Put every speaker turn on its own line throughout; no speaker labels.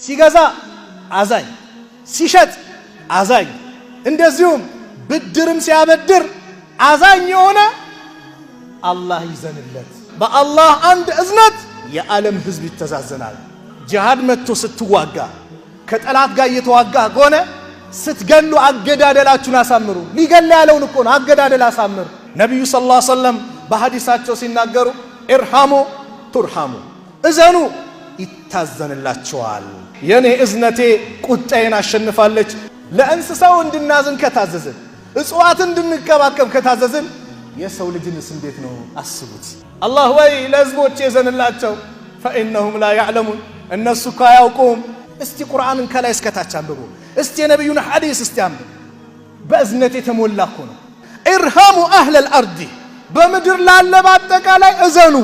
ሲገዛ አዛኝ ሲሸጥ አዛኝ እንደዚሁም ብድርም ሲያበድር አዛኝ የሆነ አላህ ይዘንለት። በአላህ አንድ እዝነት የዓለም ህዝብ ይተዛዘናል። ጂሃድ መጥቶ ስትዋጋ ከጠላት ጋር እየተዋጋ ከሆነ ስትገሉ አገዳደላችሁን አሳምሩ። ሊገል ያለውን እኮ ነው አገዳደል አሳምሩ። ነብዩ ሰለላሁ ዐለይሂ ወሰለም በሐዲሳቸው ሲናገሩ ኢርሃሙ ቱርሃሙ፣ እዘኑ ይታዘንላችኋል። የኔ እዝነቴ ቁጣዬን አሸንፋለች። ለእንስሳው እንድናዝን ከታዘዝን እጽዋት እንድንከባከብ ከታዘዝን የሰው ልጅንስ እንዴት ነው አስቡት። አላህ ወይ ለህዝቦች የዘንላቸው فإنهم لا يعلمون እነሱ እኮ አያውቁም። እስቲ ቁርአንን ከላይ እስከታች አንብቡ። እስቲ የነብዩን ሐዲስ እስቲ አንብቡ። በእዝነት የተሞላ እኮ ነው። ኢርሃሙ አህለል አርዲ፣ በምድር ላለ በአጠቃላይ እዘኑ።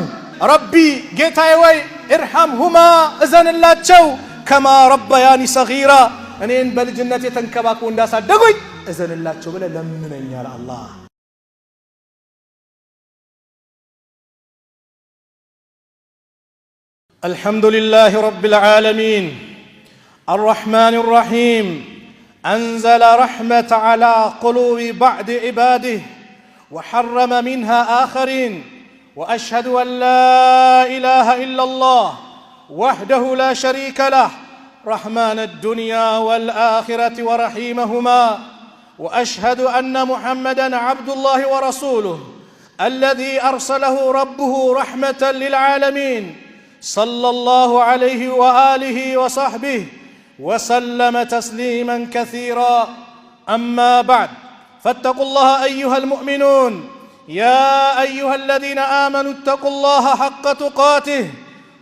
ረቢ ጌታዬ ወይ ኢርሃምሁማ እዘንላቸው፣ ከማ ረበያኒ ሰጊራ እኔን በልጅነት የተንከባከቡ እንዳሳደጉኝ እዘንላቸው ብለ ለምነኛል አላህ። الحمد لله رب العالمين الرحمن الرحيم أنزل رحمة على قلوب بعض عباده وحرم منها آخرين وأشهد أن لا إله إلا الله وحده لا شريك له رحمن الدنيا والآخرة ورحيمهما وأشهد أن محمدًا عبد الله ورسوله الذي أرسله ربه رحمة للعالمين صلى الله عليه وآله وصحبه وسلم تسليما كثيرا. أما بعد فاتقوا الله أيها المؤمنون يا أيها الذين آمنوا اتقوا الله حق تقاته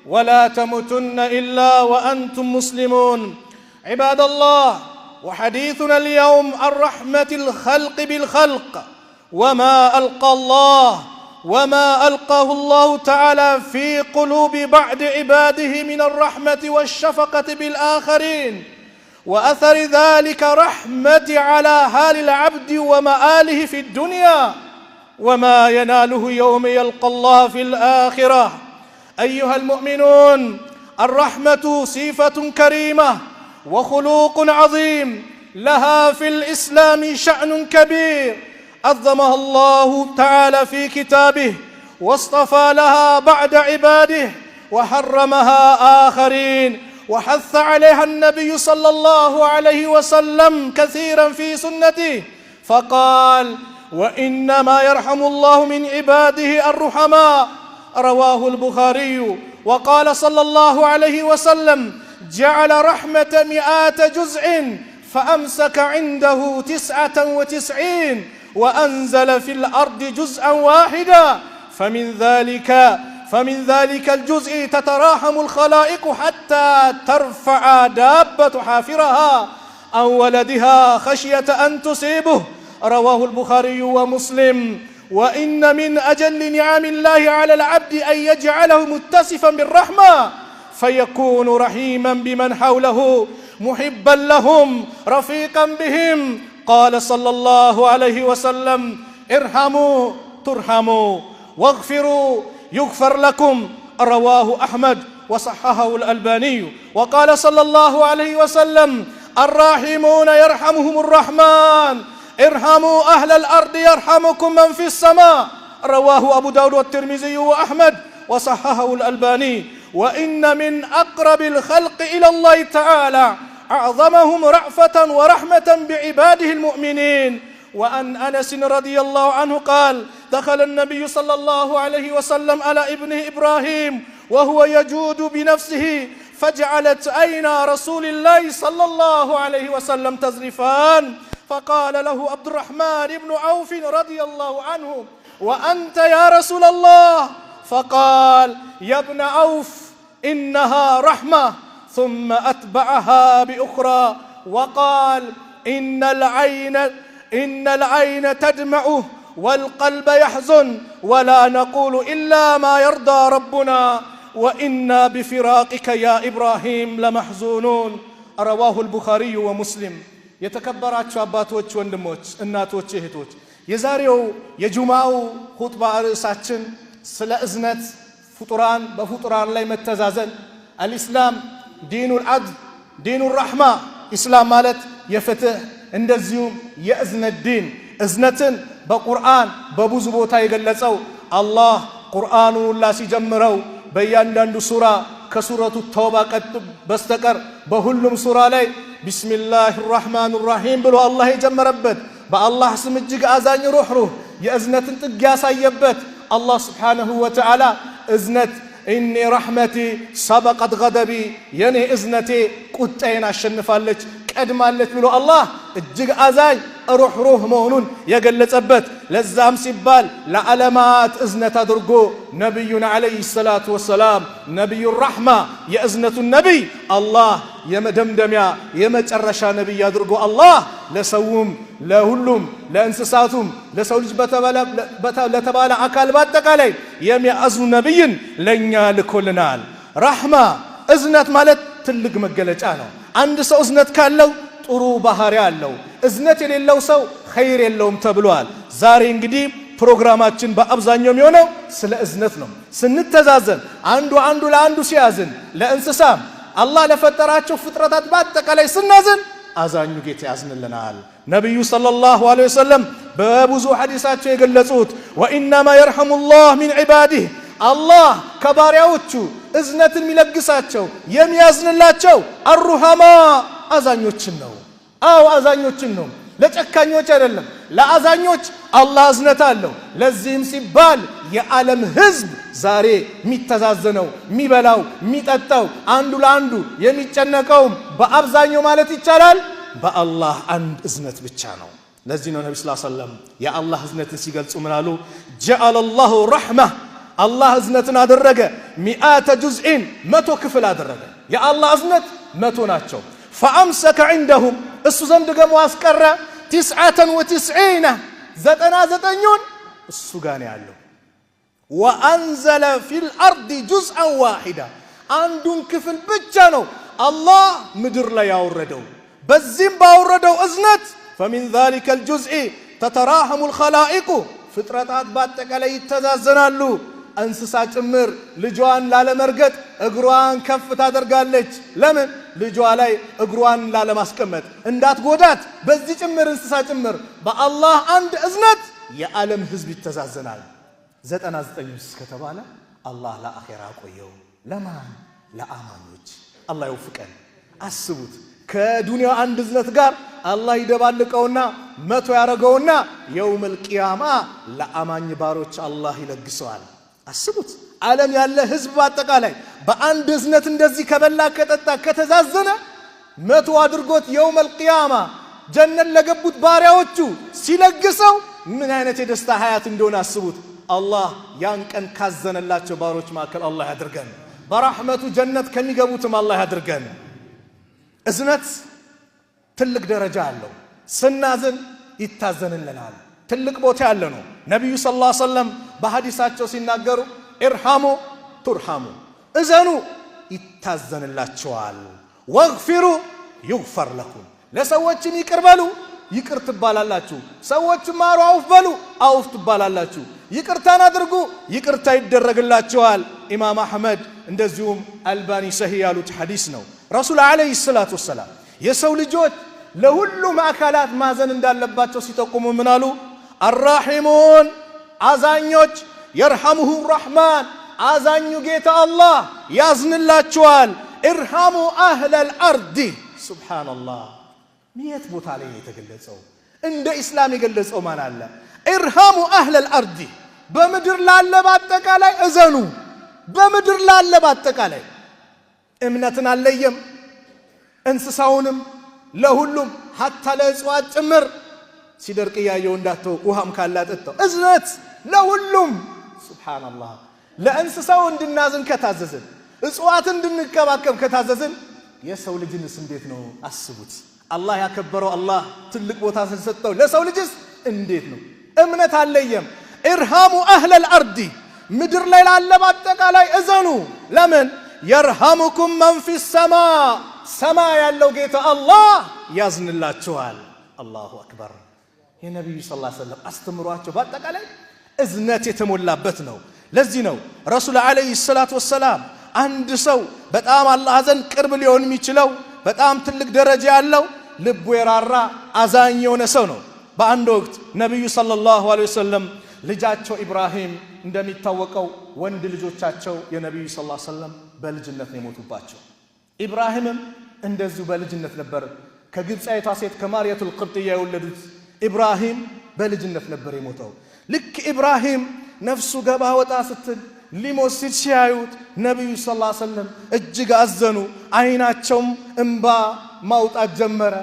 ولا تموتن إلا وأنتم مسلمون. عباد الله، وحديثنا اليوم عن رحمة الخلق بالخلق وما ألقاه الله تعالى في قلوب بعض عباده من الرحمة والشفقة بالآخرين وأثر ذلك رحمة على حال العبد ومآله في الدنيا وما يناله يوم يلقى الله في الآخرة. أيها المؤمنون، الرحمة صفة كريمة وخلوق عظيم لها في الإسلام شأن كبير عظمها الله تعالى في كتابه واصطفى لها بعد عباده وحرمها آخرين وحث عليها النبي صلى الله عليه وسلم كثيرا في سنته فقال وإنما يرحم الله من عباده الرحماء، رواه البخاري. وقال صلى الله عليه وسلم جعل رحمة 100 جزء فأمسك عنده 99 وأنزل في الأرض جزءا واحدا فمن ذلك الجزء تتراحم الخلائق حتى ترفع دابة حافرها عن ولدها خشية أن تصيبه، رواه البخاري ومسلم. وإن من أجل نعم الله على العبد أن يجعله متصفا بالرحمة فيكون رحيما بمن حوله محبا لهم رفيقا بهم. قال صلى الله عليه وسلم ارحموا ترحموا واغفروا يغفر لكم، رواه أحمد وصححه الألباني. وقال صلى الله عليه وسلم الراحمون يرحمهم الرحمن ارحموا أهل الأرض يرحمكم من في السماء، رواه أبو داود والترمذي وأحمد وصححه الألباني. وإن من أقرب الخلق إلى الله تعالى أعظمهم رأفة ورحمة بعباده المؤمنين. وأن أنس رضي الله عنه قال دخل النبي صلى الله عليه وسلم على ابنه إبراهيم وهو يجود بنفسه فجعلت عينا رسول الله صلى الله عليه وسلم تذرفان فقال له عبد الرحمن بن عوف رضي الله عنه وأنت يا رسول الله؟ فقال يا ابن عوف إنها رحمة، ثم أتبعها بأخرى وقال إن العين تدمع والقلب يحزن ولا نقول إلا ما يرضى ربنا وإنا بفراقك يا إبراهيم لمحزونون، رواه البخاري ومسلم. የተከበራችሁ አባቶች፣ ወንድሞች፣ እናቶች፣ እህቶች የዛሬው የጁማው ኹጥባ ርዕሳችን ስለ እዝነት ፍጡራን በፍጡራን ላይ መተዛዘን አልኢስላም ዲኑል ዐድል ዲኑ ረሕማ ኢስላም ማለት የፍትህ እንደዚሁም የእዝነት ዲን እዝነትን በቁርአን በብዙ ቦታ የገለጸው አላህ ቁርአኑን ሁላ ሲጀምረው በእያንዳንዱ ሱራ ከሱረቱ ተውባ በስተቀር በሁሉም ሱራ ላይ ቢስሚላሂ ራሕማን ራሒም ብሎ አላህ የጀመረበት በአላህ ስም እጅግ አዛኝ ሩህሩህ የእዝነትን ጥግ ያሳየበት አላህ ስብሓንሁ ወተዓላ እዝነት ኢኒ ረሕመቲ ሰበቀት ገደቢ የኔ እዝነቴ ቁጣዬን አሸንፋለች ቀድማለች ብሎ አላህ እጅግ አዛኝ ሩህሩህ መሆኑን የገለጸበት ለዛም ሲባል ለዓለማት እዝነት አድርጎ ነቢዩን ዓለይሂ ሰላቱ ወሰላም ነቢዩ ረሕማ የእዝነቱን ነቢይ አላህ የመደምደሚያ የመጨረሻ ነቢይ አድርጎ አላህ ለሰውም ለሁሉም ለእንስሳቱም ለሰው ልጅ ለተባለ አካል በአጠቃላይ የሚያዝኑ ነቢይን ለእኛ ልኮልናል። ረሕማ እዝነት ማለት ትልቅ መገለጫ ነው። አንድ ሰው እዝነት ካለው ጥሩ ባህሪ አለው። እዝነት የሌለው ሰው ኸይር የለውም ተብሏል። ዛሬ እንግዲህ ፕሮግራማችን በአብዛኛው የሚሆነው ስለ እዝነት ነው። ስንተዛዘን አንዱ ለአንዱ ሲያዝን ለእንስሳም አላህ ለፈጠራቸው ፍጥረታት በአጠቃላይ ስናዝን አዛኙ ጌታ ያዝንልናል። ነቢዩ ሰለላሁ ዐለይሂ ወሰለም በብዙ ሐዲሳቸው የገለጹት ወኢነማ የርሐሙላህ ሚን ዒባዲህ አላህ ከባሪያዎቹ እዝነትን የሚለግሳቸው የሚያዝንላቸው አሩሃማ አዛኞችን ነው። አው አዛኞችን ነው፣ ለጨካኞች አይደለም። ለአዛኞች አላህ እዝነት አለው። ለዚህም ሲባል የዓለም ህዝብ ዛሬ የሚተዛዘነው የሚበላው የሚጠጣው አንዱ ለአንዱ የሚጨነቀውም በአብዛኛው ማለት ይቻላል በአላህ አንድ እዝነት ብቻ ነው። ለዚህ ነው ነብዩ ሰለላሁ ዐለይሂ ወሰለም የአላህ እዝነትን ሲገልጹ ምን አሉ? ጀዐለላሁ ረሕማ አላህ እዝነትን አደረገ ሚአተ ጁዝኢን 100 ክፍል አደረገ። የአላህ እዝነት 100 ናቸው። ፈአምሰከ ዐንደሁም እሱ ዘንድ ደግሞ አስቀረ 99 99ን እሱ ጋር ነው ያለው። ወአንዘለ ፊል አርዲ ጁዝአን ዋሂዳ አንዱን ክፍል ብቻ ነው አላህ ምድር ላይ ያወረደው። በዚህም ባወረደው እዝነት فمن ذلك الجزء تتراحم الخلائق ፍጥረታት በአጠቃላይ ይተዛዘናሉ። እንስሳ ጭምር ልጇን ላለመርገጥ እግሯን ከፍ ታደርጋለች። ለምን? ልጇ ላይ እግሯን ላለማስቀመጥ እንዳትጎዳት። በዚህ ጭምር እንስሳ ጭምር በአላህ አንድ እዝነት የዓለም ህዝብ ይተዛዘናል። 99 ከተባለ አላህ ለአኺራ ቆየው። ለማን? ለአማኞች። አላህ ይወፍቀን። አስቡት ከዱንያ አንድ እዝነት ጋር አላህ ይደባልቀውና 100 ያረገውና የውመል ቂያማ ለአማኝ ባሮች አላህ ይለግሰዋል። አስቡት ዓለም ያለ ህዝብ በአጠቃላይ በአንድ እዝነት እንደዚህ ከበላ ከጠጣ ከተዛዘነ 100 አድርጎት የውመል ቂያማ ጀነት ለገቡት ባሪያዎቹ ሲለግሰው ምን አይነት የደስታ ሀያት እንደሆነ አስቡት። አላህ ያን ቀን ካዘነላቸው ባሮች መካከል አላህ ያድርገን። በረሕመቱ ጀነት ከሚገቡትም አላህ ያድርገን። እዝነት ትልቅ ደረጃ አለው። ስናዝን ይታዘንልናል። ትልቅ ቦታ ያለ ነው። ነቢዩ ሰለላሁ ዐለይሂ ወሰለም በሐዲሳቸው ሲናገሩ ኢርሐሙ ቱርሐሙ እዘኑ ይታዘንላችኋል፣ ወግፊሩ ይግፈር ለኩም ለሰዎችም ይቅር በሉ ይቅር ትባላላችሁ፣ ሰዎችም ማሩ አውፍ በሉ አውፍ ትባላላችሁ፣ ይቅርታን አድርጉ ይቅርታ ይደረግላችኋል። ኢማም አሕመድ እንደዚሁም አልባኒ ሰሂህ ያሉት ሐዲስ ነው። ረሱል ዓለይሂ ሰላቱ ወሰላም የሰው ልጆች ለሁሉም አካላት ማዘን እንዳለባቸው ሲጠቁሙ ምን አሉ? አራሒሙን አዛኞች የርሐሙሁ ረሕማን አዛኙ ጌታ አላህ ያዝንላችኋል። ኢርሐሙ አህለል አርዲ ሱብሓነላህ። የት ቦታ ላይ የተገለጸው? እንደ ኢስላም የገለጸው ማን አለ? ኢርሐሙ አህለል አርዲ በምድር ላለ በአጠቃላይ እዘኑ። በምድር ላለ በአጠቃላይ እምነትን አለየም፣ እንስሳውንም ለሁሉም ሀታ ለእጽዋት ጭምር ሲደርቅ እያየው እንዳተው ውሃም ካላጠጣው እዝነት ለሁሉም ሱብሓነላህ። ለእንስሳው እንድናዝን ከታዘዝን እጽዋትን እንድንከባከብ ከታዘዝን የሰው ልጅንስ እንዴት ነው? አስቡት። አላህ ያከበረው አላህ ትልቅ ቦታ ሰጠው። ለሰው ልጅስ እንዴት ነው? እምነት አለየም። ኢርሃሙ አህለል አርዲ ምድር ላይ ላለ በአጠቃላይ እዘኑ። ለምን? የርሃሙኩም መን ፊ ሰማ ሰማይ ያለው ጌታ አላህ ያዝንላችኋል። አላሁ አክበር። የነቢዩ ሰለላሁ ዐለይሂ ወሰለም አስተምሯቸው በአጠቃላይ እዝነት የተሞላበት ነው። ለዚህ ነው ረሱል ዓለይሂ ሰላቱ ወሰላም አንድ ሰው በጣም አላህ ዘንድ ቅርብ ሊሆን የሚችለው በጣም ትልቅ ደረጃ ያለው ልቡ የራራ አዛኝ የሆነ ሰው ነው። በአንድ ወቅት ነብዩ ሰለላሁ ዐለይሂ ወሰለም ልጃቸው ኢብራሂም እንደሚታወቀው ወንድ ልጆቻቸው የነብዩ ሰለላሁ ዐለይሂ ወሰለም በልጅነት ነው የሞቱባቸው። ኢብራሂምም እንደዚሁ በልጅነት ነበር ከግብፃዊቷ ሴት ከማርያቱል ቅብጥያ የወለዱት ኢብራሂም በልጅነት ነበር የሞተው። ልክ ኢብራሂም ነፍሱ ገባ ወጣ ስትል ሊሞት ሲያዩት ነብዩ ሰለላሁ ዐለይሂ ወሰለም እጅግ አዘኑ። አይናቸውም እንባ ማውጣት ጀመረ።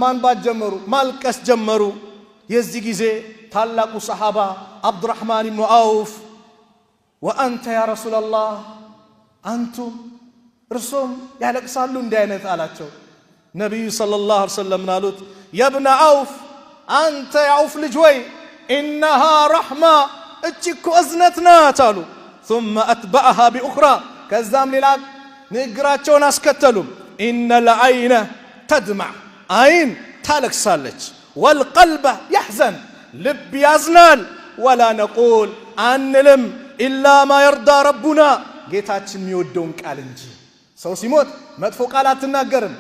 ማንባት ጀመሩ፣ ማልቀስ ጀመሩ። የዚህ ጊዜ ታላቁ ሰሃባ አብዱራህማን ኢብኑ አውፍ ወአንተ ያ ረሱላላህ አንቱም እርሶም ያለቅሳሉ እንዲህ አይነት አላቸው። ነብዩ ሰለላሁ ዐለይሂ ወሰለም አሉት የብነ አውፍ አንተ የአውፍ ልጅ ወይ ኢነሃ ረሕማ እቺኮ እዝነት ናት አሉ። ثم أتبعها بأخرى ከዛም ሌላ ንግግራቸውን አስከተሉም ኢነ ለዐይነ ተድመዕ አይን ታለቅሳለች ወልቀልበ ያሕዘን ልብ ያዝናል ወላ ነቁል አንልም ኢላ ማ የርዳ ረቡና ጌታችን የሚወደውን ቃል እንጂ። ሰው ሲሞት መጥፎ ቃል አትናገርም።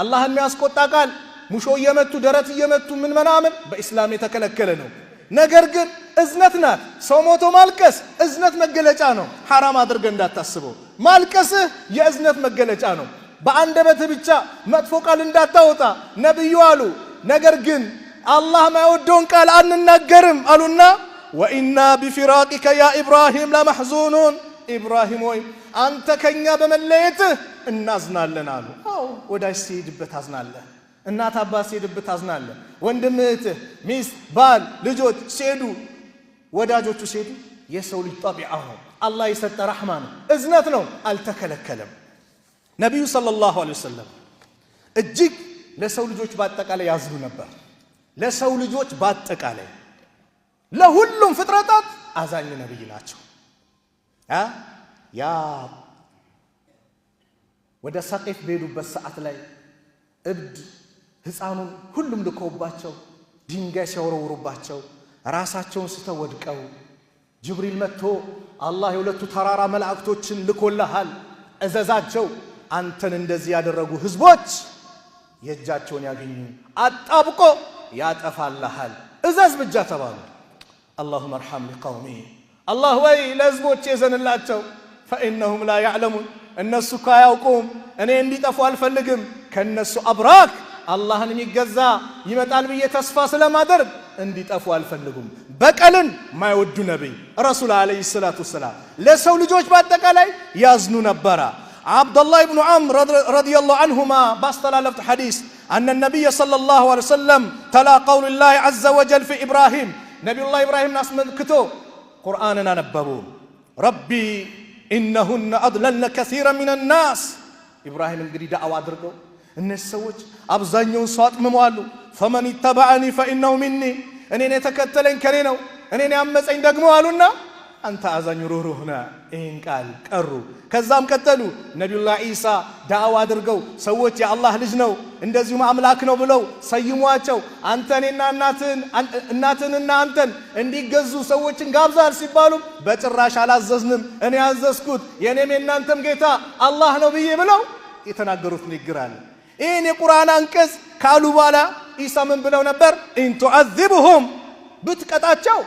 አላህን የሚያስቆጣ ቃል ሙሾ እየመቱ ደረት እየመቱ ምን ምናምን በእስላም የተከለከለ ነው። ነገር ግን እዝነት ናት። ሰው ሞቶ ማልቀስ እዝነት መገለጫ ነው። ሐራም አድርገህ እንዳታስበው። ማልቀስህ የእዝነት መገለጫ ነው። በአንደበትህ ብቻ መጥፎ ቃል እንዳታወጣ ነብዩ አሉ። ነገር ግን አላህ ማይወደውን ቃል አንናገርም አሉና ወኢና ቢፊራቂከ ያ ኢብራሂም ለመሕዙኑን ኢብራሂም ወይ አንተ ከኛ በመለየትህ እናዝናለን አሉ። አዎ ወዳጅ ሲሄድበት አዝናለህ፣ እናት አባት ሲሄድበት አዝናለህ፣ ወንድም እህትህ፣ ሚስት፣ ባል፣ ልጆች ሲሄዱ ወዳጆቹ ሲሄዱ የሰው ልጅ ጠቢዓው ነው። አላህ የሰጠ ረሕማ ነው፣ እዝነት ነው፣ አልተከለከለም። ነቢዩ ሰለላሁ ዐለይሂ ወሰለም እጅግ ለሰው ልጆች በአጠቃላይ ያዝኑ ነበር። ለሰው ልጆች በአጠቃላይ ለሁሉም ፍጥረታት አዛኝ ነብይ ናቸው። ያ ወደ ሰቂፍ በሄዱበት ሰዓት ላይ እብድ ሕፃኑን ሁሉም ልከውባቸው ድንጋይ ሲያወረውሩባቸው ራሳቸውን ስተው ወድቀው ጅብሪል መጥቶ አላህ የሁለቱ ተራራ መላእክቶችን ልኮልሃል እዘዛቸው አንተን እንደዚህ ያደረጉ ህዝቦች የእጃቸውን ያገኙ አጣብቆ ያጠፋልሃል እዘዝ ብቻ ተባሉ። اللهم ارحم لقومي الله ወይ ለህዝቦች የዘንላቸው فإنهم لا يعلمون እነሱ ካያውቁም እኔ እንዲጠፉ አልፈልግም። ከነሱ አብራክ አላህን የሚገዛ ይመጣል ብዬ ተስፋ ስለማደርግ እንዲጠፉ አልፈልጉም። በቀልን ማይወዱ ነብይ ረሱል አለይሂ ሰላቱ ወሰላም ለሰው ልጆች በአጠቃላይ ያዝኑ ነበር። አብዱላህ ኢብኑ ዐምር ረዲየላሁ ዐንሁማ ባስተላለፉት ሐዲስ أن النبي صلى الله عليه وسلم تلا قول الله عز وجل في إبراهيم نبي الله إبراهيم ناس ملكته قرآننا نببوا ربي إنهن أضللن كثيرا من الناس إبراهيم እንግዲህ ዳዕዋ አድርገው እነዚህ ሰዎች አብዛኛውን ሰው አጥምመዋል። فمن اتبعني فإنه مني እኔን የተከተለኝ ከኔ ነው እኔን ያመፀኝ ደግሞ አሉና አንተ አዛኝ ሩህሩህ ነህ ይህን ቃል ቀሩ። ከዛም ቀጠሉ ነቢዩላህ ኢሳ ዳዕዋ አድርገው ሰዎች የአላህ ልጅ ነው እንደዚሁም አምላክ ነው ብለው ሰይሟቸው አንተ እኔና እናትንና አንተን እንዲገዙ ሰዎችን ጋብዛል ሲባሉ በጭራሽ አላዘዝንም እኔ ያዘዝኩት የኔም የናንተም ጌታ አላህ ነው ብዬ ብለው የተናገሩት ንግግር አለ። ይህን የቁርአን አንቀጽ ካሉ በኋላ ኢሳ ምን ብለው ነበር? ኢን ቱዐዚብሁም ብትቀጣቸው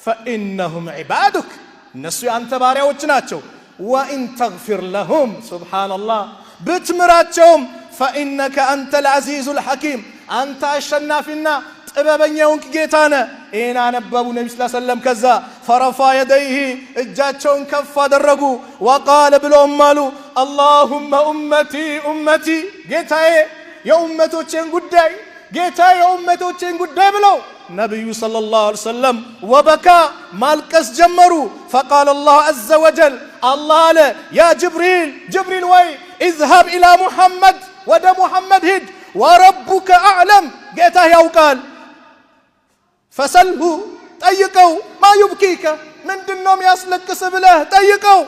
ፈኢነሁም ዒባዱክ እነሱ የአንተ ባሪያዎች ናቸው። ወኢን ተግፊር ለሁም ሱብሓነላህ ብትምራቸውም ፈኢነከ አንተ ልዐዚዙል ሐኪም አንተ አሸናፊና ጥበበኛውን ጌታ ነህ። ይህን አነበቡ ነቢ ስ ሰለም። ከዛ ፈረፋ የደይህ እጃቸውን ከፍ አደረጉ። ወቃለ ብለውም አሉ አላሁመ ኡመቲ ኡመቲ ጌታዬ የኡመቶቼን ጉዳይ ጌታዬ የኡመቶቼን ጉዳይ ብለው ነቢዩ ሰለላሁ ዐለይሂ ወሰለም ወበካ ማልቀስ ጀመሩ። ፈቃለ አላሁ ዐዘ ወጀል አላህ አለ ያ ጅብሪል ወይ ኢዝሀብ ኢላ ሙሐመድ ወደ ሙሐመድ ሂድ ወረቡከ አዕለም ጌታህ ያውቃል ፈሰልሁ ጠይቀው ማ ዩብኪከ ምንድነው የሚያስለቅስ ብለህ ጠይቀው።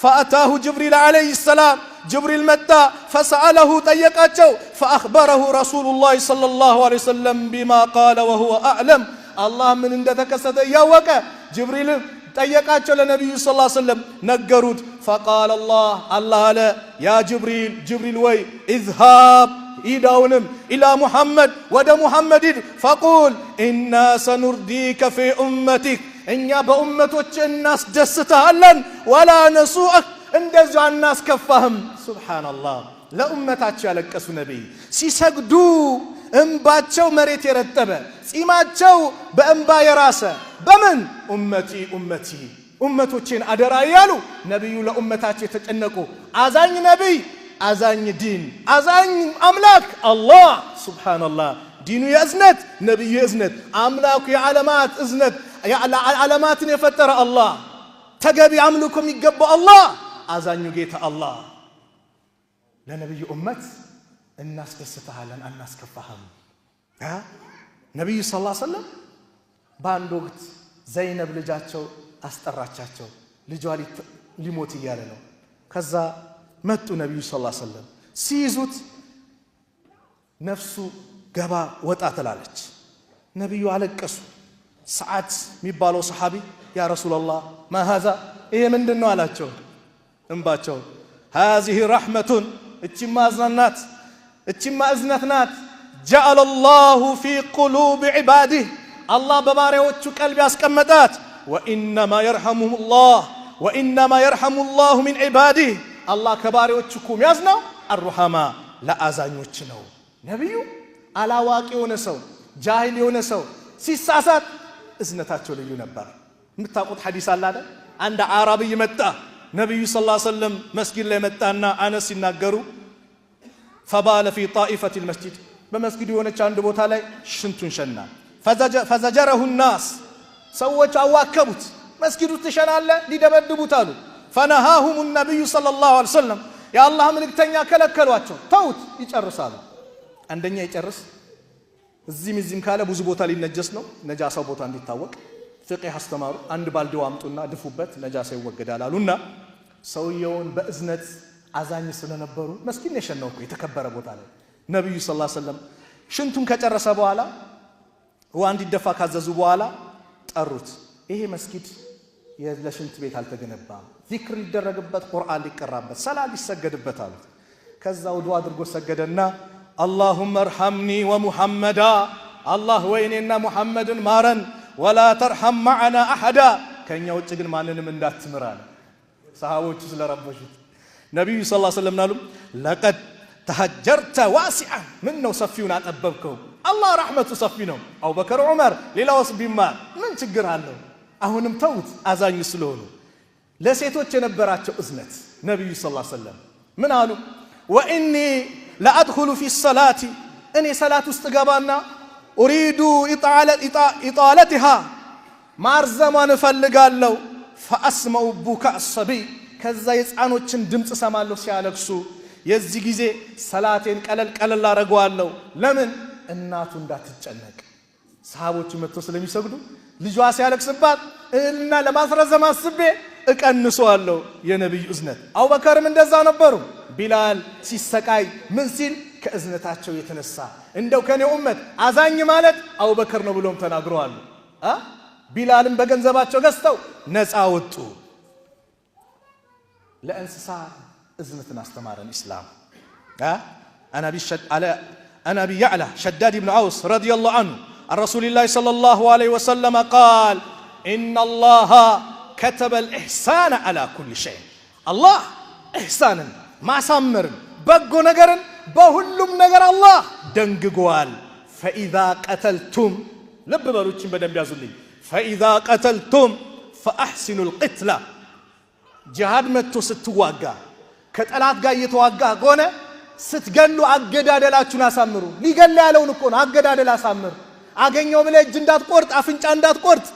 ፈአታሁ ጅብሪል ዐለይሂ ሰላም ጅብሪል መጣ ፈሰአለሁ ጠየቃቸው። ፈአኽበረሁ ረሱሉላህ ሰለላሁ ዐለይሂ ወሰለም ቢማ ቃለ ወሁወ አዕለም አላህ ምን እንደተከሰተ እያወቀ ጠየቃቸው ለነብዩ ሰለላሁ ዐለይሂ ወሰለም ነገሩት فقال الله على يا جبريل ወይ اذهب إيداونم إلى محمد ود محمد فقول إنا سنرديك في أمتك إنيا بأمتك الناس دستهالن ولا نسوءك اندزع الناس كفهم سبحان الله لا أمتك يلقسوا نبي سيسجدو انباتشو مريت يرتبه سيماتشو بانبا يراسه بمن أمتي أمتوچين أدرا يالو نبي لأمتاتي يتጨነቁ አዛኝ ነብይ አዛኝ ዲን አዛኝ አምላክ አላህ ሱብሃንአላህ ዲኑ የእዝነት ነብዩ የእዝነት አምላኩ የዓለማት እዝነት የዓለማትን የፈጠረ አላህ ተገቢ አምልኮ የሚገባው አላህ አዛኙ ጌታ አላህ ለነብዩ ኡመት እናስደስተሃለን አናስከፋህም ነብዩ ሰለላሁ ዐለይሂ ወሰለም በአንድ ወቅት ዘይነብ ልጃቸው አስጠራቻቸው ልጇ ሊሞት ይያለ ነው ከዛ መጡ ነብዩ ሰለላሁ ዐለይሂ ወሰለም ሲይዙት ነፍሱ ገባ ወጣ ተላለች ነብዩ አለቀሱ ሰዓት የሚባለው ሰሃቢ ያ ረሱላህ ما هذا ይሄ ምንድነው አላቸው እንባቸው هذه رحمة እቺማ አዝናናት እቺማ እዝነትናት جعل الله في قلوب عباده الله በባሪያዎቹ ቀልብ ያስቀመጣት وانما يرحم الله من عباده الله ከባሪያዎቹ የሚያዝነው الرحمة ለአዛኞች ነው ነብዩ አላዋቂ የሆነ ሰው ጃሂል የሆነ ሰው ሲሳሳት እዝነታቸው ልዩ ነበር የምታውቁት ሐዲስ አለ አይደል አንድ አረብይ መጣ ነብዩ ሰለላሁ ዐለይሂ ወሰለም መስጊድ ላይ መጣና አነስ ሲናገሩ فبال في طائفة المسجد በመስጊዱ የሆነች አንድ ቦታ ላይ ሽንቱን ሸና فزجره الناس ሰዎች አዋከቡት መስጊዱ ተሸናለ ሊደበድቡት አሉ فنهاهم النبي صلى الله عليه وسلم يا الله መልእክተኛ ከለከሏቸው ተውት ይጨርሳሉ አንደኛ ይጨርስ እዚህም ካለ ብዙ ቦታ ሊነጀስ ነው ነጃሳው ቦታ እንዲታወቅ ፍቅህ አስተማሩ አንድ ባልዲው አምጡና ድፉበት ነጃሳ ይወገዳል አሉና ሰውየውን በእዝነት አዛኝ ስለነበሩ መስጊድ የሸነው እኮ የተከበረ ቦታ ላይ ነብዩ ሰለላሁ ዐለይሂ ወሰለም ሽንቱን ከጨረሰ በኋላ ወንድ ይደፋ ካዘዙ በኋላ ጠሩት ይሄ መስጊድ የለሽንት ቤት አልተገነባም ዚክር ይደረግበት ቁርአን ሊቀራበት ሰላት ሊሰገድበት አሉት ከዛው ዱዓ አድርጎ ሰገደና اللهم ارحمني ومحمدا الله ويننا محمد مارن ولا ترحم معنا احدا ከኛ ውጭ ግን ማንንም እንዳትምራል ሰሃቦቹ ስለረበሹት ነብዩ ሰለላሁ ዐለይሂ ወሰለም ናሉ لقد تهجرت واسعا منو ሰፊውን አጠበብከው الله رحمته ሰፊ ነው አቡበከር ዑመር ሌላውስ ቢማር ምን ችግር አለው አሁንም ተውት አዛኝ ስለሆኑ ለሴቶች የነበራቸው እዝነት ነብዩ ሰለላሁ ዐለይሂ ወሰለም ምን አሉ واني لا ادخل في الصلاه اني صلاه استغبانا اريد اطالتها ማርዘማን ፈልጋለሁ فاسمع بكاء الصبي ከዛ የጻኖችን ድምጽ ሰማለሁ ሲያለቅሱ የዚህ ጊዜ ሰላቴን ቀለል አረጋዋለሁ ለምን እናቱ እንዳትጨነቅ ሰሃቦቹ መጥተው ስለሚሰግዱ ልጇ ሲያለቅስባት እና ለማስረዘም አስቤ እቀንሰዋለሁ የነብዩ እዝነት አቡበከርም እንደዛ ነበሩ ቢላል ሲሰቃይ ምን ሲል ከእዝነታቸው የተነሳ እንደው ከኔ ኡመት አዛኝ ማለት አቡበከር ነው ብሎም ተናግረዋል ቢላልም በገንዘባቸው ገዝተው ነፃ ወጡ ለእንስሳ እዝነትን አስተማረን እስላም انا بيعلى شداد بن عوس رضي الله عنه عن رسول الله صلى الله عليه وسلم قال ان الله كتب الإحسان على كل شيء الله إحسانا ما سمر بقو نجرن بهلم نجر الله دنجقوال فإذا قتلتم لب بروتشين بدن بيازولي فإذا قتلتم فأحسنوا القتلة جهاد متو ستواقع كتلات قا يتواقع قونا ستقلوا عقدادلاتشون أسامروا ليقل يالون كون عقدادل أسامر عقين يوم اللي جندات قورت أفنش عندات قورت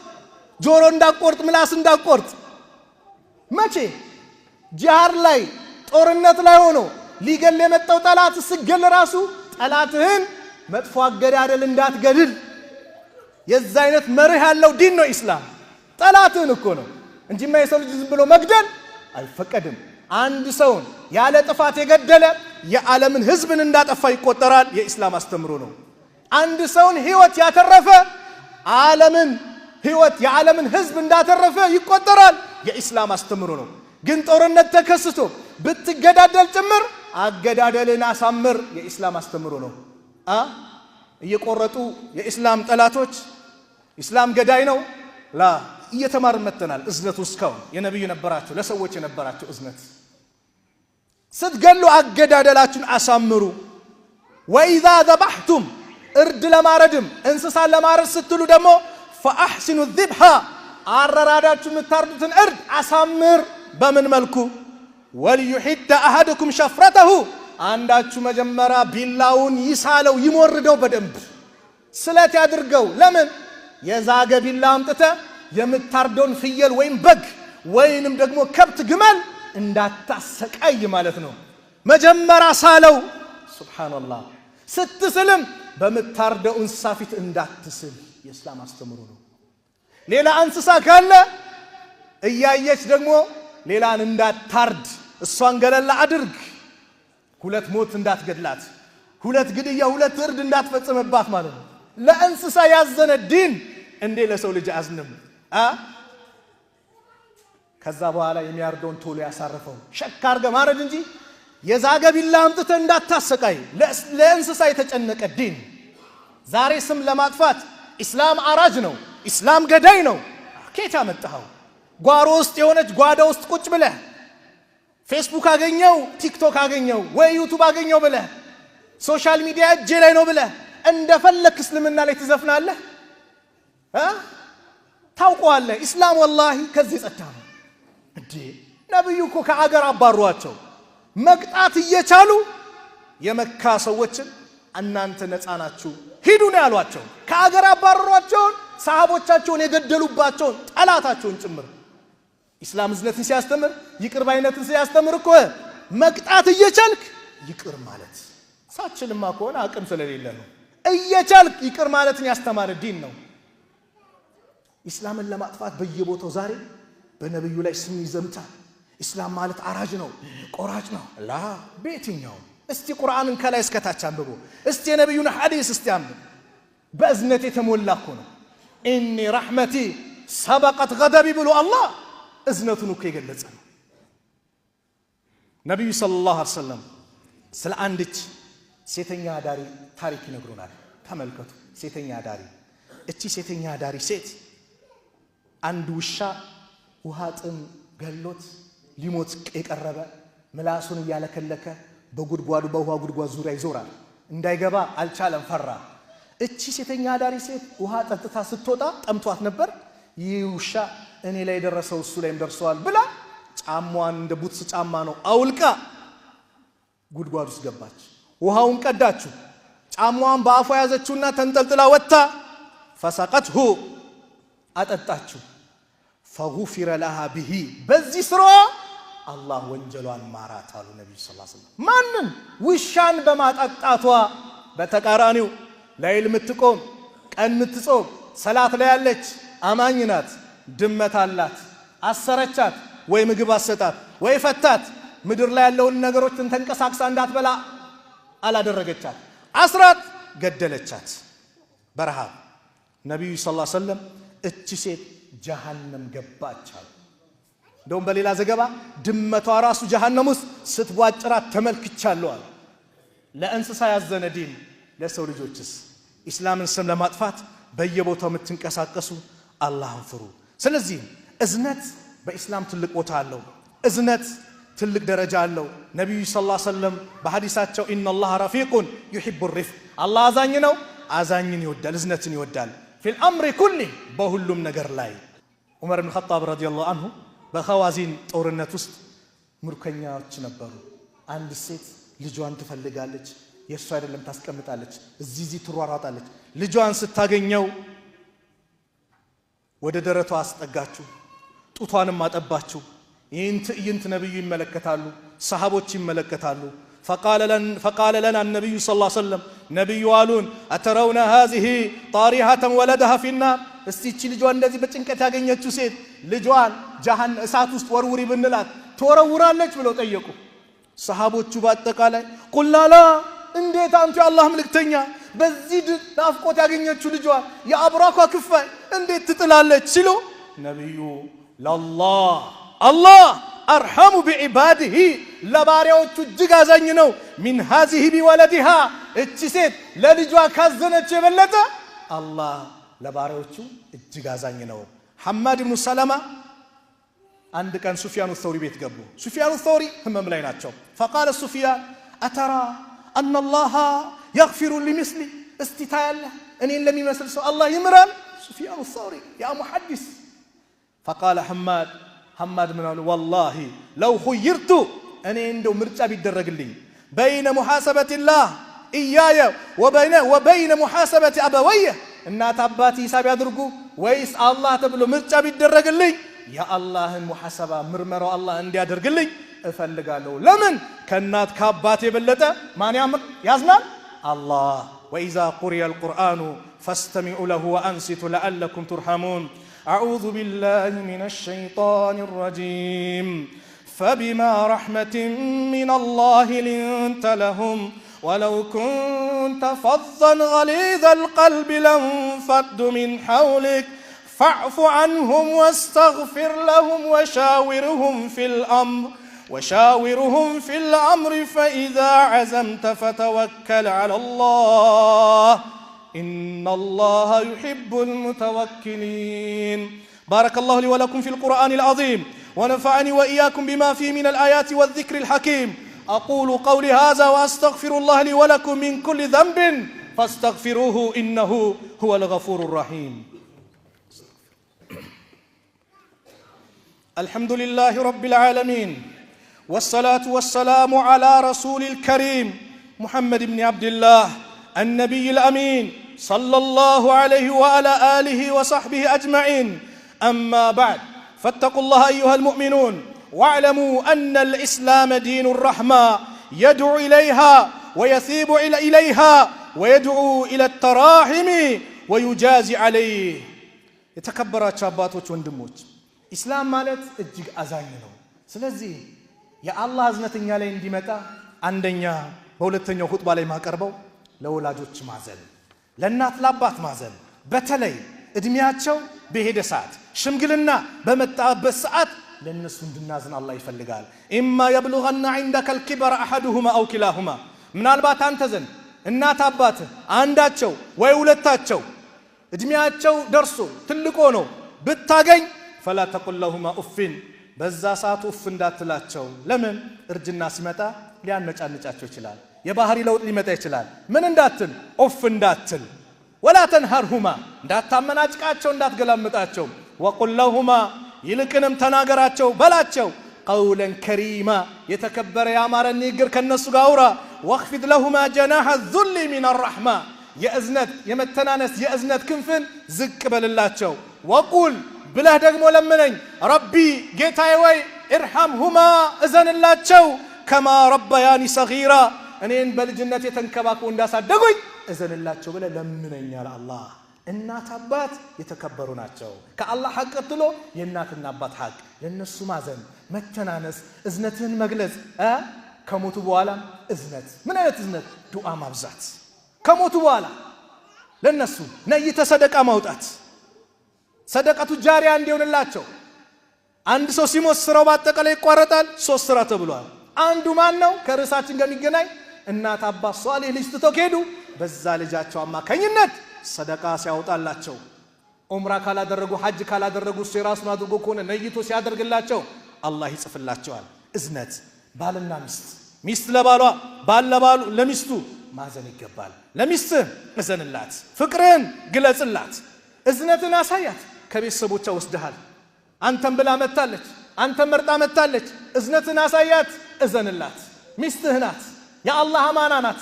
جورو እንዳቆርጥ ምላስ እንዳቆርጥ መቼ ጃር ላይ ጦርነት ላይ ሆኖ ሊገል የመጣው ጠላት ስገል ራሱ ጠላትህን መጥፎ አገዳደል እንዳትገድል የዛ አይነት መርህ ያለው ዲን ነው ኢስላም ጠላትህን እኮ ነው እንጂማ የሰው ልጅ ዝም ብሎ መግደል አይፈቀድም አንድ ሰውን ያለ ጥፋት የገደለ የዓለምን ህዝብን እንዳጠፋ ይቆጠራል የኢስላም አስተምሮ ነው አንድ ሰውን ህይወት ያተረፈ ዓለምን ህይወት የዓለምን ህዝብ እንዳተረፈ ይቆጠራል የኢስላም አስተምሮ ነው ግን ጦርነት ተከስቶ ብትገዳደል ጭምር አገዳደልን አሳምር የኢስላም አስተምሮ ነው እየቆረጡ የኢስላም ጠላቶች ኢስላም ገዳይ ነው ላ እየተማርን መተናል እዝነቱ እስካሁን የነብዩ ነበራቸው ለሰዎች የነበራቸው እዝነት ስትገሉ አገዳደላችሁን አሳምሩ ወኢዛ ذبحتم እርድ ለማረድም እንስሳ ለማረድ ስትሉ ደግሞ فاحسنوا الذبح አረራዳችሁ የምታርዱትን እርድ አሳምር በምን መልኩ وليحد احدكم شفرته አንዳችሁ መጀመሪያ ቢላውን ይሳለው ይሞርደው በደንብ ስለት ያድርገው ለምን የዛገ ቢላ አምጥተ የምታርደውን ፍየል ወይም በግ ወይንም ደግሞ ከብት ግመል እንዳታሰቃይ ማለት ነው መጀመሪያ ሳለው ሱብሃንአላህ ስትስልም በምታርደው እንስሳ ፊት እንዳትስል የእስላም አስተምሮ ነው ሌላ እንስሳ ካለ እያየች ደግሞ ሌላን እንዳታርድ እሷን ገለላ አድርግ ሁለት ሞት እንዳትገድላት ሁለት ግድያ ሁለት እርድ እንዳትፈጽምባት ማለት ነው ለእንስሳ ያዘነ ዲን እንዴ ለሰው ልጅ አዝንም ከዛ በኋላ የሚያርደውን ቶሎ ያሳረፈው ሸክ አርገ ማረድ እንጂ የዛገ ቢላ አምጥተ እንዳታሰቃይ ለእንስሳ የተጨነቀ ዲን ዛሬ ስም ለማጥፋት ኢስላም አራጅ ነው ኢስላም ገዳይ ነው ከየት አመጣኸው ጓሮ ውስጥ የሆነች ጓዳ ውስጥ ቁጭ ብለህ ፌስቡክ አገኘው ቲክቶክ አገኘው ወይ ዩቲዩብ አገኘው ብለህ ሶሻል ሚዲያ እጄ ላይ ነው ብለህ እንደፈለክ እስልምና ላይ ትዘፍናለህ ታውቀዋለህ ኢስላም ወላሂ ከዚህ ጸዳ ነው እንዴ ነብዩ እኮ ከአገር አባሯቸው መቅጣት እየቻሉ የመካ ሰዎችን እናንተ ነፃ ናችሁ ሂዱ ነው ያሏቸው ከአገር አባሯቸው ሰሃቦቻቸውን የገደሉባቸው ጠላታቸውን ጭምር ኢስላም እዝነትን ሲያስተምር ይቅር ባይነትን ሲያስተምር እኮ መቅጣት እየቻልክ ይቅር ማለት ሳችልማ ከሆነ አቅም ስለሌለ ነው እየቻልክ ይቅር ማለትን ያስተማረ ዲን ነው ኢስላምን ለማጥፋት በየቦታው ዛሬ በነብዩ ላይ ስም ይዘምታል ኢስላም ማለት አራጅ ነው ቆራጭ ነው ላ በየትኛው እስቲ ቁርአንን ከላይ እስከ ታች አንብቦ እስቲ የነብዩን ሐዲስ እስቲ አንብቦ በእዝነት የተሞላ እኮ ነው ኢኒ ረሕመቲ ሰበቀት ገደቢ ብሎ አላህ እዝነቱን እኮ የገለጸ ነው ነብዩ ሰለላሁ ዐለይሂ ወሰለም ስለ አንዲት ሴተኛ ዳሪ ታሪክ ይነግሩናል ተመልከቱ ሴተኛ ዳሪ እቺ ሴተኛ ዳሪ ሴት አንድ ውሻ ውሃ ጥም ገሎት ሊሞት የቀረበ ምላሱን ያለከለከ በጉድጓዱ በውሃ ጉድጓድ ዙሪያ ይዞራል እንዳይገባ አልቻለም ፈራ እቺ ሴተኛ ዳሪ ሴት ውሃ ጠጥታ ስትወጣ ጠምቷት ነበር ይህ ውሻ እኔ ላይ ደረሰው እሱ ላይም ደርሷል ብላ ጫማዋን እንደ ቡትስ ጫማ ነው አውልቃ ጉድጓድ ውስጥ ገባች ውሃውን ቀዳችሁ ጫማዋን በአፏ ያዘችውና ተንጠልጥላ ወጣ ፈሰቀትሁ አጠጣችሁ فغفر لها به በዚህ ስራ አላህ ወንጀሏን ማራት አሉ ነብዩ ሰለላሁ ዐለይሂ ወሰለም ማንን ውሻን በማጣጣቷ በተቃራኒው ላይል ምትቆም ቀን ምትጾም ሰላት ላይ ያለች አማኝ ናት ድመት አላት አሰረቻት ወይ ምግብ አሰጣት ወይ ፈታት ምድር ላይ ያለውን ነገሮችን ተንቀሳቅሳ እንዳትበላ አላደረገቻት አስራት ገደለቻት በረሃብ ነብዩ ሰለላሁ ዐለይሂ ወሰለም እቺ ሴት ጀሃነም ገባች አሉ እንደውም በሌላ ዘገባ ድመቷ ራሱ ጀሃነም ውስጥ ስትቧጭራት ተመልክቻለሁ አሉ ለእንስሳ ያዘነ ዲን ለሰው ልጆችስ ኢስላምን ስም ለማጥፋት በየቦታው የምትንቀሳቀሱ አላህን ፍሩ ስለዚህ እዝነት በኢስላም ትልቅ ቦታ አለው እዝነት ትልቅ ደረጃ አለው ነብዩ ሰለላሁ ዐለይሂ ወሰለም በሐዲሳቸው ኢነላህ ረፊቁን ዩሂቡ الرفق አላህ አዛኝ ነው አዛኝን ይወዳል እዝነትን ይወዳል في الامر كله በሁሉም ነገር ላይ ዑመር ኢብኑ ኸጣብ ረዲየላሁ ዐንሁ በኸዋዚን ጦርነት ውስጥ ምርኮኛዎች ነበሩ አንድ ሴት ልጇን ትፈልጋለች የእሷ አይደለም ታስቀምጣለች እዚህ ትሯሯጣለች ልጇን ስታገኘው ወደ ደረቷ አስጠጋችሁ ጡቷንም አጠባችሁ ይህን ትዕይንት ነብዩ ይመለከታሉ ሰሃቦች ይመለከታሉ فقال لنا النبي صلى الله عليه وسلم نبي والون أترون هذه طارحة ولدها في النار እስቲ ልጇን እንደዚህ በጭንቀት ያገኘችው ሴት ልጇን ጀሃነም እሳት ውስጥ ወርውሪ ብንላት ተወረውራለች ብለው ጠየቁ ሰሃቦቹ በአጠቃላይ ቁልና ላ እንዴት አንተ የአላህ መልእክተኛ በዚህ ናፍቆት ያገኘችው ልጇ የአብራኳ ክፋይ እንዴት ትጥላለች ሲሉ ነብዩ ለላህ አላህ አርሐሙ ቢዒባዲሂ ለባሪያዎቹ እጅግ አዛኝ ነው ሚን ሃዚሂ ቢወለዲሃ እቺ ሴት ለልጇ ካዘነች የበለጠ አላህ ለባሪያዎቹ እጅግ አዛኝ ነው። ሐማድ ኢብኑ ሰለማ አንድ ቀን ሱፊያኑ ተውሪ ቤት ገቡ። ሱፊያኑ ተውሪ ህመም ላይ ናቸው። فقال سفيان أترى أن الله يغفر لمثلي استتايله እኔን ለሚመስል ሰው አላህ ይምራል? ሱፊያኑ ተውሪ ያ ሙሐዲስ فقال حماد من قال والله لو خيرت እኔ እንደው ምርጫ ቢደረግልኝ بين محاسبة الله إياي وبين محاسبة أبويه እናት አባቴ ሂሳብ ያድርጉ ወይስ አላህ ተብሎ ምርጫ ቢደረግልኝ የአላህን ሙሐሰባ ምርመራው አላህ እንዲያደርግልኝ እፈልጋለሁ። ለምን ከእናት ከአባቴ የበለጠ ማን ያዝናል? አላህ وإذا قرئ القرآن فاستمعوا له وأنصتوا لعلكم ترحمون أعوذ بالله من الشيطان الرجيم فبما رحمة من الله لنت لهم ولو كنت فظا غليظ القلب لانفضوا من حولك فاعف عنهم واستغفر لهم وشاورهم في الأمر فإذا عزمت فتوكل على الله إن الله يحب المتوكلين. بارك الله لي ولكم في القرآن العظيم ونفعني وإياكم بما فيه من الآيات والذكر الحكيم. أقول قولي هذا وأستغفر الله لي ولكم من كل ذنب فاستغفروه إنه هو الغفور الرحيم. الحمد لله رب العالمين والصلاة والسلام على رسول الكريم محمد بن عبد الله النبي الأمين صلى الله عليه وعلى آله وصحبه أجمعين. أما بعد فاتقوا الله أيها المؤمنون واعلموا أن الإسلام دين الرحمة يدعو إليها ويثيب إليها ويدعو إلى التراحم ويجازي عليه. يتكبرات شابات وندموت إسلام مالت እጅግ አዛኝ ነው። ስለዚህ የአላህ እዝነተኛ ላይ እንዲመጣ አንደኛ በሁለተኛው ኹጥባ ላይ ማቀርበው ለወላጆች ማዘን፣ ለእናት ለአባት ማዘን፣ በተለይ እድሜያቸው በሄደ ሰዓት ሽምግልና በመጣበት ሰዓት ለነሱ እንድናዝን አላህ ይፈልጋል። ኢማ يبلغن عندك الكبر احدهما او كلاهما ምናልባት አንተ ዘንድ እናት አባት አንዳቸው ወይ ሁለታቸው እድሜያቸው ደርሶ ትልቆ ነው ብታገኝ فلا تقل لهما اف በዛ ሰዓት ኡፍ እንዳትላቸው። ለምን እርጅና ሲመጣ ሊያነጫንጫቸው ይችላል። የባህሪ ለውጥ ሊመጣ ይችላል። ምን እንዳትል ኡፍ እንዳትል። ولا تنهرهما እንዳታመናጭቃቸው እንዳትገላምጣቸው። وقل لهما ይልቅንም ተናገራቸው በላቸው قولا كريما የተከበረ ያማረ ንግግር ከነሱ ጋር አውራ። واخفض لهما جناح الذل من الرحمة የእዝነት የመተናነስ የእዝነት ክንፍን ዝቅ በልላቸው። وقل ብለህ ደግሞ ለምነኝ ረቢ ጌታዬ ወይ እርሐምሁማ እዘንላቸው ከማ ረበያኒ ሰጊራ እኔን በልጅነት የተንከባከቡ እንዳሳደጉኝ እዘንላቸው ብለህ ለምነኛል። አላህ እናት አባት የተከበሩ ናቸው። ከአላህ ሐቅ ቀጥሎ የእናትና አባት ሐቅ ለነሱ ማዘን፣ መተናነስ፣ እዝነትህን መግለጽ። ከሞቱ በኋላ እዝነት ምን አይነት እዝነት? ዱዓ ማብዛት። ከሞቱ በኋላ ለነሱ ነይተ ሰደቃ ማውጣት፣ ሰደቃቱ ጃሪያ እንዲሆንላቸው። አንድ ሰው ሲሞት ስራው ባጠቃላይ ይቋረጣል። 3 ስራ ተብሏል። አንዱ ማን ነው? ከርዕሳችን ጋር የሚገናኝ እናት አባት ሷሊህ ልጅ ትተው ከሄዱ በዛ ልጃቸው አማካኝነት ሰደቃ ሲያወጣላቸው፣ ዑምራ ካላደረጉ ሐጅ ካላደረጉ እሱ የራሱን አድርጎ ከሆነ ነይቶ ሲያደርግላቸው አላህ ይጽፍላቸዋል። እዝነት ባልና ሚስት ለባሏ ባል ለባሉ ለሚስቱ ማዘን ይገባል። ለሚስትህ እዘንላት፣ ፍቅርን ግለጽላት፣ እዝነትን አሳያት። ከቤተሰቦቿ ወስደሃል። አንተም ብላ መጣለች፣ አንተም መርጣ መጣለች። እዝነትን አሳያት፣ እዘንላት። ሚስትህ ናት፣ የአላህ አማና ናት፣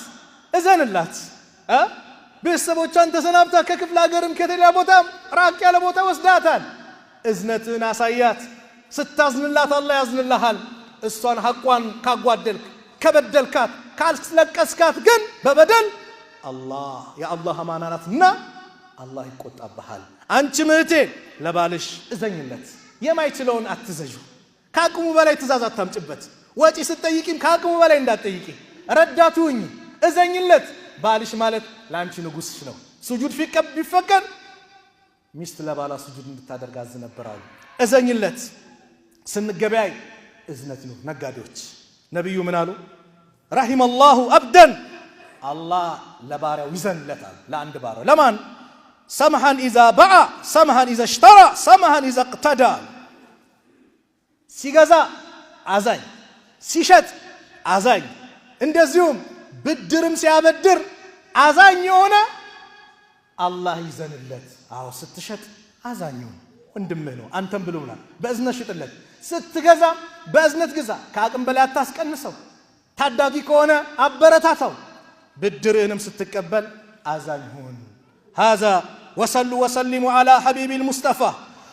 እዘንላት። ቤተሰቦቿን ተሰናብታ ከክፍለ ሀገርም ከሌላ ቦታም ራቅ ያለ ቦታ ወስዳታል። እዝነትን አሳያት። ስታዝንላት አላህ ያዝንልሃል። እሷን ሐቋን ካጓደልክ ከበደልካት ካልስለቀስካት ግን በበደል አላህ የአላህ አማና ናትና አላህ ይቆጣብሃል። አንቺ እህቴ ለባልሽ እዘኝለት፣ የማይችለውን አትዘዡ። ከአቅሙ በላይ ትእዛዝ አታምጭበት። ወጪ ስትጠይቂም ከአቅሙ በላይ እንዳትጠይቂ። ረዳቱኝ እዘኝለት። بالش مالت لانش نقص شنو سجود في كب بفكر ميست لبالا سجود بتادرغ አዝነበራሉ እዘኝለት ስንገበያይ እዝነት ነው ነጋዴዎች ነብዩ ምን አሉ رحم الله عبدا الله ለባሪያው ይዘንለታል ለአንድ ባሪያው ለማን سمحا اذا باع سمحا اذا اشترى سمحا اذا اقتدى ሲገዛ አዛኝ ሲሸጥ አዛኝ እንደዚሁም ብድርም ሲያበድር አዛኝ የሆነ አላህ ይዘንለት አው ስትሸጥ አዛኝ ወንድምህ ነው አንተም ብሎናል በእዝነት ሽጥለት ስትገዛ በእዝነት ግዛ ከአቅም በላይ አታስቀንሰው ታዳጊ ከሆነ አበረታታው ብድርህንም ስትቀበል አዛኝ ሁን هذا وصلوا وسلموا على حبيب المصطفى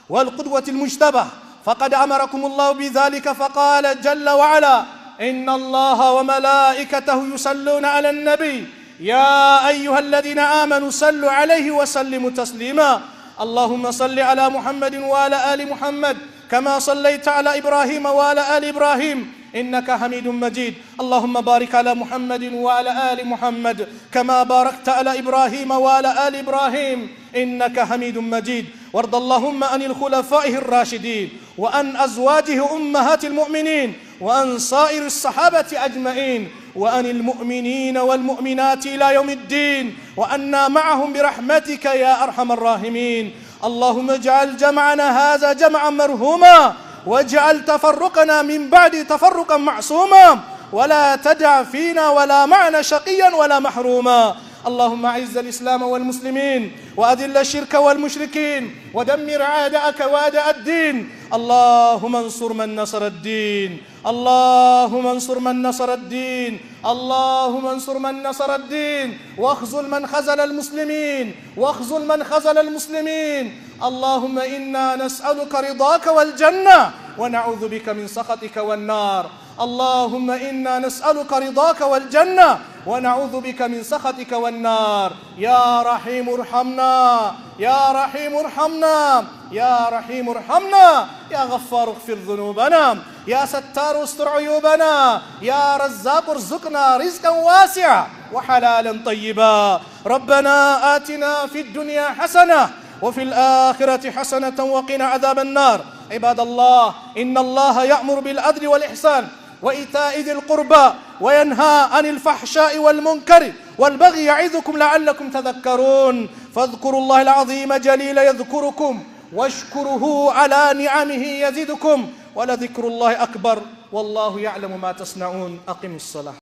والقدوة المجتبى فقد أمركم الله بذلك فقال جل وعلا إن الله وملائكته يصلون على النبي يا أيها الذين آمنوا صلوا عليه وسلموا تسليما اللهم صل على محمد وعلى آل محمد كما صليت على إبراهيم وعلى آل إبراهيم إنك حميد مجيد اللهم بارك على محمد وعلى آل محمد كما باركت على إبراهيم وعلى آل إبراهيم إنك حميد مجيد وارض اللهم عن الخلفاء الراشدين وعن أزواجه أمهات المؤمنين وعن صائر الصحابة أجمعين وعن المؤمنين والمؤمنات إلى يوم الدين وأنا معهم برحمتك يا أرحم الراحمين اللهم اجعل جمعنا هذا جمعا مرحوما واجعل تفرقنا من بعد تفرقا معصوما ولا تدع فينا ولا معنا شقيا ولا محروما اللهم اعز الإسلام والمسلمين وأذل الشرك والمشركين ودمر أعداءك وأعداء الدين اللهم انصر من نصر الدين اللهم انصر من نصر الدين اللهم انصر من نصر الدين واخذل من خذل المسلمين واخذل من خذل المسلمين اللهم إنا نسألك رضاك والجنة ونعوذ بك من سخطك والنار اللهم إنا نسألك رضاك والجنة ونعوذ بك من سخطك والنار يا رحيم ارحمنا يا رحيم ارحمنا يا رحيم ارحمنا يا غفار اغفر ذنوبنا يا ستار استر عيوبنا يا رزاق ارزقنا رزقا واسعا وحلالا طيبا ربنا آتنا في الدنيا حسنة وفي الآخرة حسنة وقنا عذاب النار عباد الله إن الله يأمر بالعدل والإحسان وإيتاء ذي القربى وينهى عن الفحشاء والمنكر والبغي يعظكم لعلكم تذكرون فاذكروا الله العظيم جليل يذكركم واشكره على نعمه يزدكم ولذكر الله أكبر والله يعلم ما تصنعون أقم الصلاة